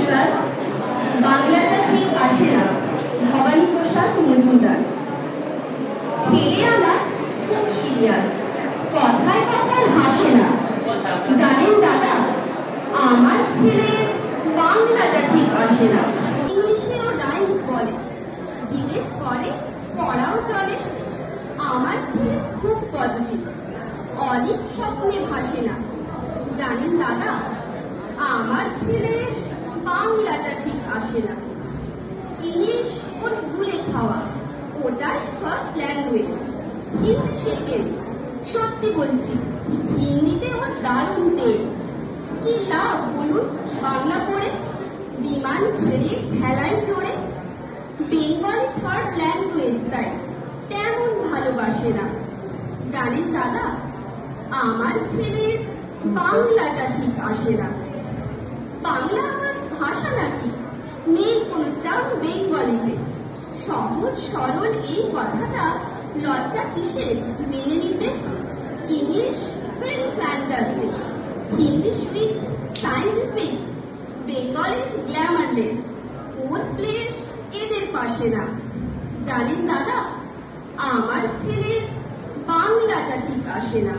নমস্কার। বাংলাটা ঠিক আসে না, ভবানী প্রসাদ মজুমদার। ছেলে আমার খুব সিরিয়াস, কথায় কথায় হাসে না। জানেন দাদা, আমার ছেলে বাংলাটা ঠিক আসে না। ইংলিশেও রাইমস বলে, ডিবেট করে, পড়াও চলে। আমার ছেলে খুব পজিটিভ, অনেক স্বপ্নে ভাসে না। জানেন দাদা, আমার ছেলে বাংলাটা ঠিক আসে না। ইংলিশ ওর গুলে খাওয়া, ওটাই ফার্স্ট ল্যাঙ্গুয়েজ। হিন্দি শেখেন, সত্যি বলছি, হিন্দিতে ওর দারুণ তেজ। কি লাভ বলুন বাংলা পড়ে, বিমান ছেড়ে খেলায় চড়ে। বেঙ্গলি থার্ড ল্যাঙ্গুয়েজ, তাই তেমন ভালোবাসে না। জানেন দাদা, আমার ছেলের বাংলাটা ঠিক আসে না। বাংলা আমার ভাষা নাকি, নেই কোনো চাপ বেঙ্গলিতে। সহজ সরল এই কথাটা লজ্জা কিসের মেনে নিতে। English very fantasy, Hindi sweet scientific, Bengali glamourless. ওর প্লেস এদের পাশে না। জানেন দাদা, আমার ছেলের বাংলাটা ঠিক আসে না।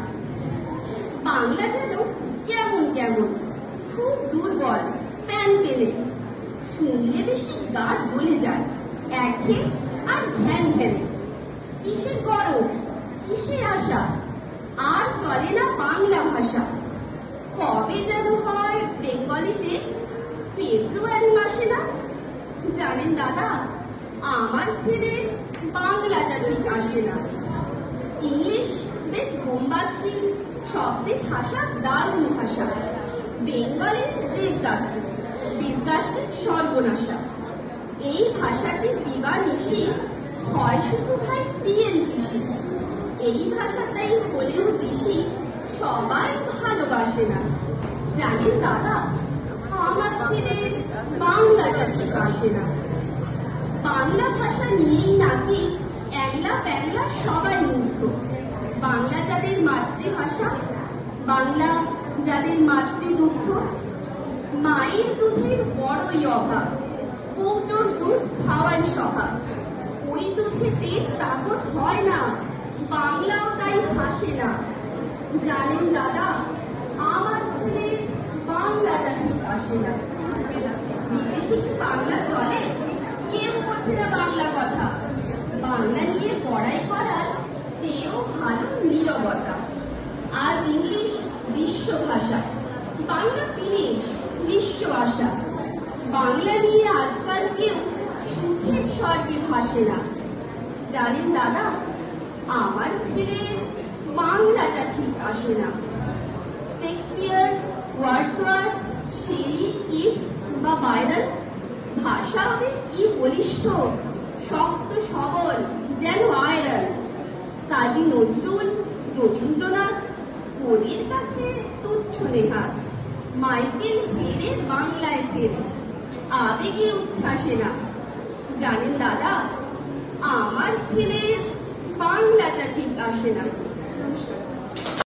বাংলা যেন কেমন কেমন, খুব দুর্বল, প্যান পেলে। শুনলে বেশি গা জ্বলে যায়, একে আর ধ্যান ফেলে। কিসের গরম, কিসের আশা, আর চলে না বাংলা ভাষা। কবে যেন হয় বেঙ্গলিতে ফেব্রুয়ারি মাসে না। জানেন দাদা, আমার ছেলে বাংলাটা ঠিক আসে না। ইংলিশ বেশ বোম্বাস্টি, শব্দে ভাষা দারুণ ভাষা। বেঙ্গলি ডিসগাস্টিং, ডিসগাস্টিং সর্বনাশা। এই ভাষাটি দিবানিশি হয় শুধু ভাই পিএনপিসি। এই ভাষাটাই হলেও বেশি সবাই ভালোবাসে না। জানেন দাদা, আমার ছেলে বাংলাটা ঠিক আসে না। বাংলা ভাষা নিয়েই নাকি একলা প্যাংলা সবাই মুগ্ধ। বাংলা যাদের মাতৃভাষা, বাংলা যাদের মাতৃদুগ্ধ। মায়ের দুধের বড়ই অভাব, কৌটোর দুধ খাওয়ার স্বভাব। ওই দুধেতে তাকত হয় না, বাংলাও তাই হাসে না। জানেন দাদা, আমার ছেলে বাংলাটা ঠিক আসে না। বিদেশি কি বাংলা চলে, কেউ বলছে না বাংলা কথা। বাংলা নিয়ে পড়াই করার চেয়েও ভালো নীরবতা। আজ ইংলিশ বিশ্ব ভাষা, বাংলা ফিনিশ বিশ্ব আশা। বাংলা নিয়ে আজকাল কেউ সুখের স্বর্গে ভাসে না। জানেন দাদা, আমার ছেলের বাংলাটা ঠিক আসে না। শেক্সপিয়ার, ওয়ার্ডসওয়ার্থ, শেলি, কিটস বা বাইরন ভাষা হবে কি বলিষ্ঠ, শক্ত সবল যেন আয়রন। কাজী নজরুল, রবীন্দ্রনাথ ওদের কাছে তুচ্ছ নেহাত। মাইকেল হেরে বাংলায় ফেরে, আবেগে উচ্ছ্বাসে না। জানেন দাদা, আমার ছেলের বাংলাটা ঠিক আসে না।